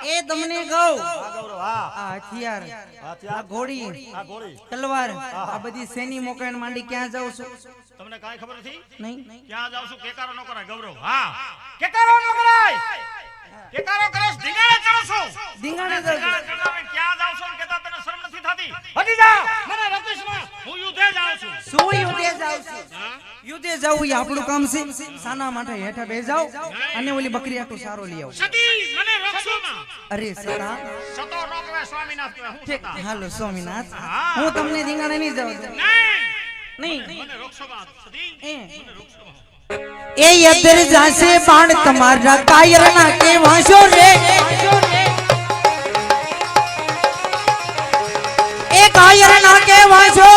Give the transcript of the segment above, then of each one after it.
એ તમને કહું આ હથિયાર આ ઘોડી તલવાર આ બધી સેની મોકણ માંડી ક્યાં જાવ છું તમને કાઈ ખબર નથી નહીં ક્યાં જાવ છું કેકારો ન કરાય ગૌરવ હા કેકારો ન કરાય કેકારો કરેશ ધીંગાણે ચડો છું ધીંગાણે જાવ છું ક્યાં જાવ છો ને કેતા તને શરમ નથી થાતી હટી જા મને રકેશમાં હું યુદ્ધે જાઉં છું શું યુદ્ધે જાવ છું યુદ્ધે જાવ એ આપણું કામ છે સાના માટે હેઠા બેસી જાવ અને ઓલી બકરી આટો સારો લઈ આવો સતી મને રક્ષો માં અરે સતા સતો રોકવે સ્વામીનાથ કહેવાય હું ઠીક સતા હાલો સ્વામીનાથ હું તમને ધીંગાણે નહીં જાવ નહીં મને રક્ષો માં સતી મને રક્ષો માં એ યદર જાશે બાણ તમારા કાયરના કે વાંશો રે એ કાયરના કે વાંશો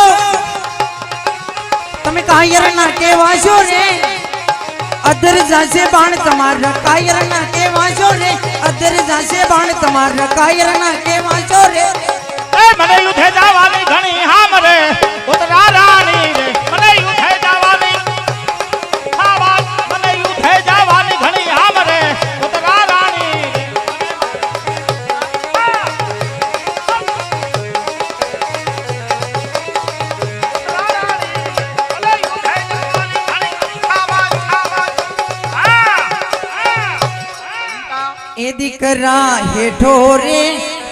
તમે કાયરના કે વાંશો રે અદર જાશે બાણ તમારા કાયરના કે વાંશો રે અદર જાશે બાણ તમારા કાયરના કે વાંશો રે એ મને યુદ્ધે જવાની ઘણી હામ રે ઉતરા રાણી રે મને યુદ્ધે જવાની મને યુદ્ધે જવાની ઘણી હામ રે ઉતરા રાણી એ દીકરા હેઠો રે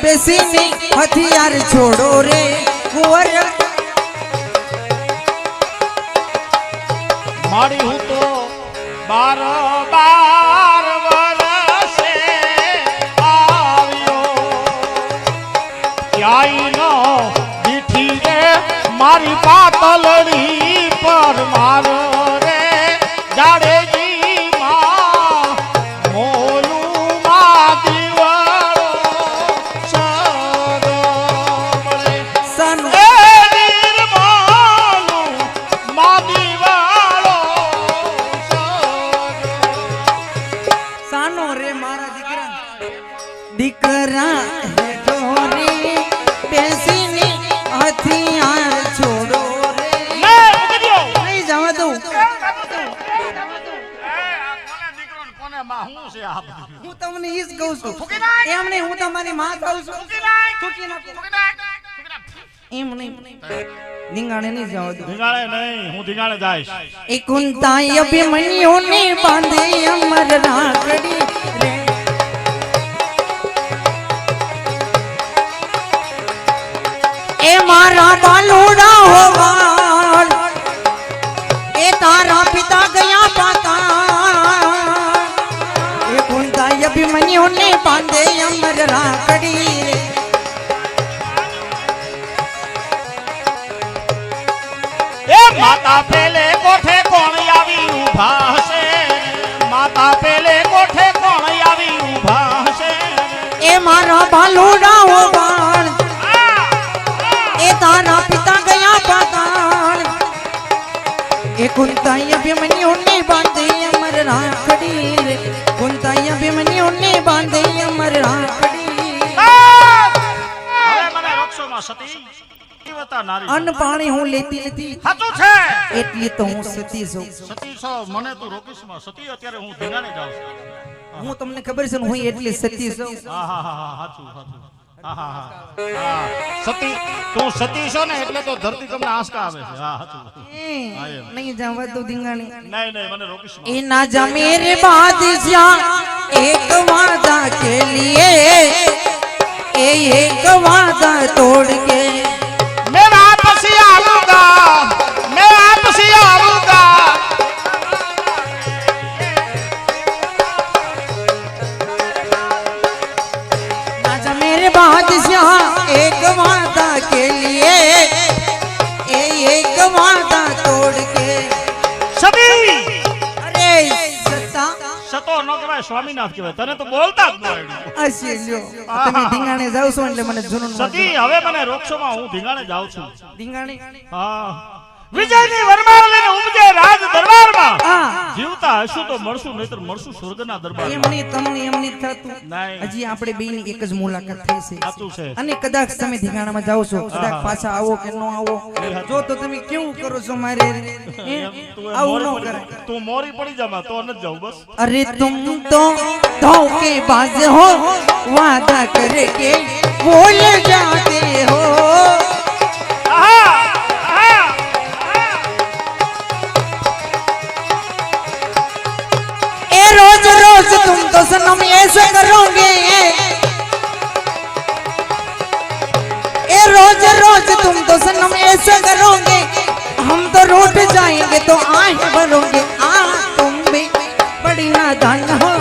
બેસીને હથિયાર છોડો રે કુંવર મારી હું તો 12 વર્ષે આવ્યો ક્યાંય નો દીઠી રે મારી પાતલડી પર મારો રે જાડેજી માં મોલું માં દીવાળો સદો મળે સન એ નિર્મલું માં દીવાળો સાનો રે મારા દીકરા દીકરા હેઠો રે બેસીને હથિયાર છોડો રે નહીં જવા દઉં હું તમને ઈ જ કહું છું એમ નહીં હું તમારી માં કહું છું થૂકી નાખો. એમ નહીં ધીંગાણે નહીં જવા દઉં ધીંગાણે નહીં હું ધીંગાણે જાઈશ એ કુંતાઈ અભિમન્યુને બાંધે અમર રાખડી રે એ મારા બાલુડા હોવાળ એ તારા પિતા ગયા પાતા એ કુંતાઈ અભિમન્યુને બાંધે અમર રાખડી રે એ માતા પેલે કોઠે કોણ આવી ઊભા હશે માતા પેલે કોઠે કોણ આવી ઊભા હશે એ મારા બાલુડા હોવાળ એ તારા પિતા ગયા પાતાળ એ કુંતાઈ અભિમન્યુને બાંધે અમર રાખડી રે કુંતાઈ અભિમન્યુને બાંધે અમર રાખડી હવે મને રક્ષોમાં સતી જીવતા નારી અન્ન પાણી હું લેતી નથી સાચું છે એટલી તો હું સતી છું સતી છો મને તું રોકીશમાં સતી અત્યારે હું ધીંગાણે જાઉં છું હું તમને ખબર છે ને હું એટલી સતી છું હા હા હા સાચું સાચું હા હા હા સતી તું સતી છો ને એટલે તો ધરતી તમને આંસકા આવે છે હા સાચું નહીં જવા દો ધીંગાણી નહીં નહીં મને રોકીશમાં ए ना जा मेरे बादशाह एक वादा के लिए एक वादा तोड़ के मैं वापस ही आऊंगा मैं वापस ही आऊंगा ना जा मेरे बादशाह एक वादा के लिए एक वादा तोड़ के સતી अरे सत्ता સતો ન કહેવાય સ્વામીનાથ કહેવાય તને તો બોલતા જ ન આવડ્યું હસી લ્યો તમે ધીંગાણે જાવ છો એટલે મને જૂનું સતી હવે મને રોકશોમાં હું ધીંગાણે જાઉં છું ધીંગાણે હા વિજયની વરમાળ લઈને ઉપજે રાજ દરબારમાં હા જીવતા હશું તો મળશું નહીતર મળશું સ્વર્ગના દરબારમાં એમની તમને એમની થતું નહીં. હજી આપણે બેની એક જ મુલાકાત થઈ સાચું છે છે. અને કદાચ તમે ઠેકાણામાં જાઓ છો કદાચ હા. પાછા આવો કે ન આવો સાચું. જો તો તમે કેવું કરો છો મારે હે? આવું ન કરાય તું મોરી પડી જા તો ન જાવ બસ अरे तुम तो धोखेबाज हो वादा करके भूल जाते हो આહા આહા ए रोज रोज तुम तो सनम ऐसे करोगे ए रोज रोज तुम तो सनम ऐसे करोगे हम तो रूठ जाएंगे तो आह भरोगे तुम भी बड़ी नादान हो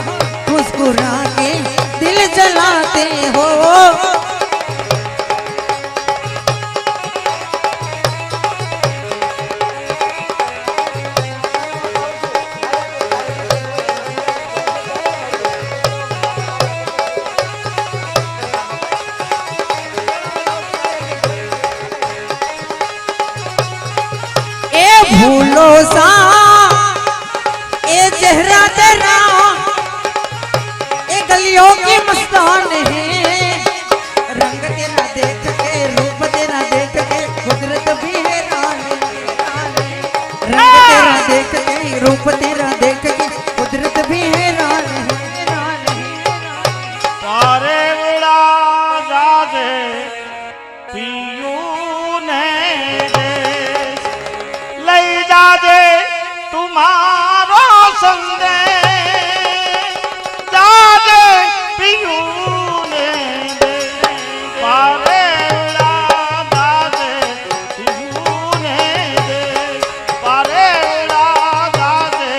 मुस्कुरा के दिल जलाते हो ए भूलो सा ए चेहरा तेरा ए गलियों की मस्तान है रंग तेरा देख के रूप तेरा देख के कुदरत भी हैरान है रंग तेरा देख के रूप तेरा देख के कुदरत भी हैरान है તારે વેળા જાજે પિયું ને દેશ લઈ જાજે તુમારો સંદેશ જાજે પિયું ને દેશ તારે વેળા જાજે પિયું ને દેશ તારે વેળા જાજે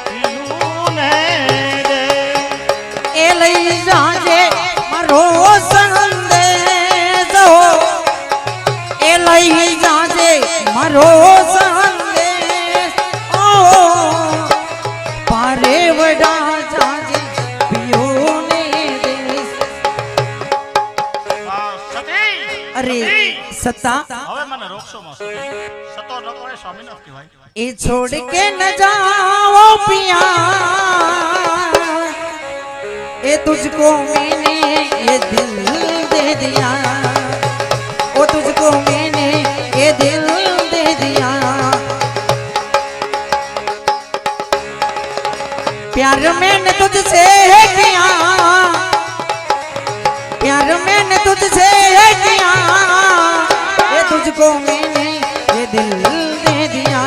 પિયું ને દેશ એ લઈ જાજે મારો સંદેશ એ લઈ જાજે મારો સંદેશ ઓ પારે વડા જાજે પિયોને દેશ સતી અરે સતા હવે મને રોકશો માં સતો ન કરે સ્વામીનાથ કહેવાય એ છોડ કે ન જાઓ પિયા ए तुझको मैंने ये दिल दे दिया ओ तुझको मैंने ये दिल दे दिया प्यार मैंने तुझसे किया प्यार मैंने तुझसे किया ये तुझको मैंने ये दिल दे दिया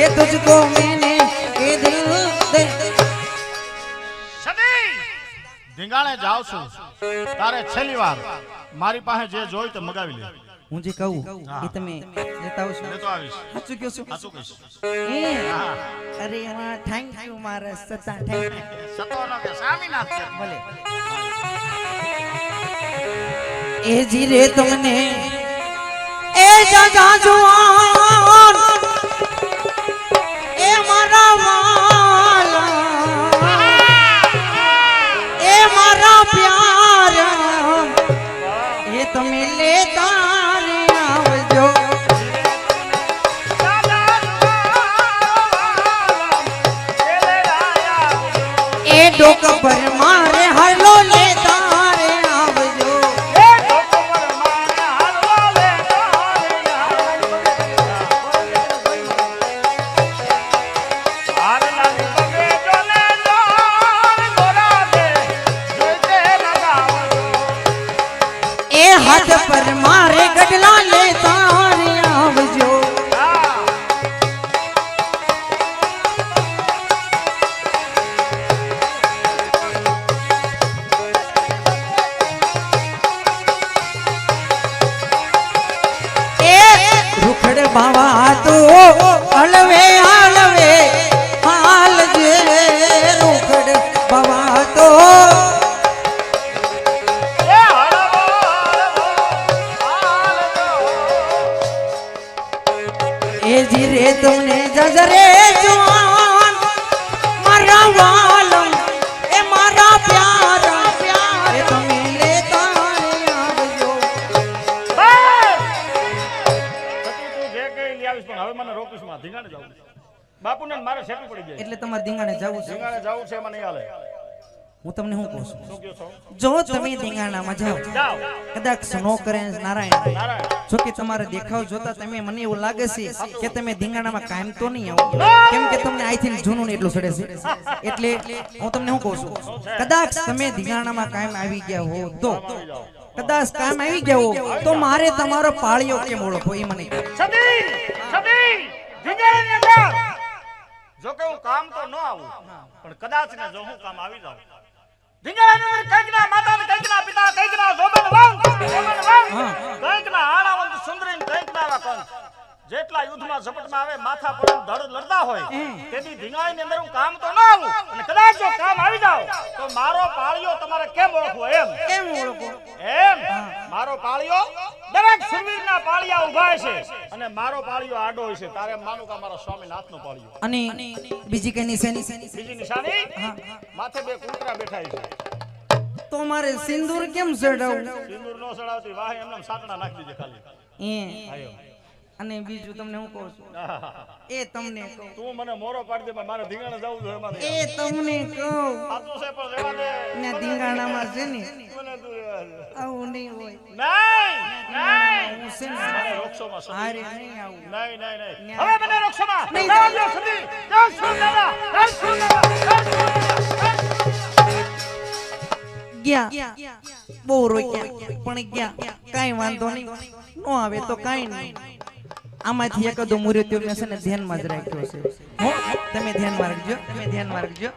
ये तुझको मैंने ये दिल दे સતી ધીંગાણે જાવ છું તારે છેલ્લી વાર મારી પાસે જે જોઈ તે મગાવી લે હું જે કહું એ તમે લેતા આવશો લેતો આવીશ સાચું કહો છો સાચું કહીશ એ, હા અરે વાહ થેન્ક યુ મારા સતા થેન્ક યુ સતો ન કે સ્વામીનાથ કે ભલે એ જીરે તમને એ જાજા જુવાન એ મારા વાલા એ મારા પ્યાર એ તમે લેતા રે આવજો એ ડોક પર મારે હાલો લેતા રે આવજો એ હાથ પર મારે ગડલા લેતા રે આવજો એ રૂખડ બાવા તો હળવે હળવે હાલ જે રૂખડ બાવા તો બાપુને ને મારે સેટું પડી જાય એટલે તમારે ધીંગાણે જવું છે. ધીંગાણે જાવું છે મને હાલે હું તમને શું કહું છું, શું કહો છો જો તમે ધીંગાણામાં જાઓ જાઓ કદાચ નો કરે નારાયણ, નારાયણ જો કે તમારે દેખાવ જોતા તમે મને એવું લાગે છે કે તમે ધીંગાણામાં કાયમ તો નહીં આવો, કેમ કે તમને આઈથી જૂનું ને એટલું સડે છે. એટલે હું તમને શું કહું છું, કદાચ તમે ધીંગાણામાં કાયમ આવી ગયા હો તો, કદાચ કાયમ આવી ગયા હો તો મારે તમારો પાળિયો કેમ ઓળખો એ મને કહો. છબી છબી ધીંગાણાની અંદર જો કે હું કામ તો ન આવું પણ કદાચ ને જો હું કામ આવી જાઉં ધીંગાણાની અંદર કંઈક ના માતા ને કંઈક ના પિતા કંઈક ના જોબન વાંગ કંઈક ના આણાવંત સુંદરી કંઈક ના આવા કંઈક જેટલા યુદ્ધમાં ઝપટમાં આવે માથા પર ધડ લડતા હોય તેથી ધીંગાણાની અંદર હું કામ તો ન આવું અને કદાચ જો કામ આવી જાવ તો મારો પાળિયો તમારે કેમ ઓળખવો એમ કેમ ઓળખો? એમ મારો પાળિયો દરેક સુરવીરના પાળિયા ઊભા છે અને મારો પાળિયો આડો હોય છે તારે એમ માનું કે મારા સ્વામીનાથનો પાળિયો અને બીજી કઈ નિશાની? બીજી નિશાની માથે બે કૂતરા બેઠા છે તો મારે સિંદૂર કેમ ચડાવું? સિંદૂર નો ચડાવતી વાહ એમને સાકડા નાખી દેજે ખાલી આયો અને બીજું તમને હું કહું છું, એ તમને કહું, તું મને મોરો પાડી દે પણ મારે ધીંગાણે જવું જોઈએ મારે એ તમને કહું, સાચું છે પણ રહેવા દે ને ધીંગાણામાં છે ને મને તું રહેવા દે આવું નહીં હોય. નહીં નહીં હું છે ને મને રોકશોમાં સદી હારે નહીં આવું. નહીં નહીં નહીં હવે મને રોકશોમાં નહીં. રહેવા દો સદી જય સુરદાદા જય સુરદાદા ગયા બહુ રોક્યા પણ ગયા, કાઈ વાંધો નહીં, નો આવે તો કાઈ નહીં. આમાંથી એકાદો મૂર્તિઓ મેં છે ને ધ્યાનમાં જ રાખ્યો છે. હો તમે ધ્યાનમાં રાખજો, તમે ધ્યાનમાં રાખજો.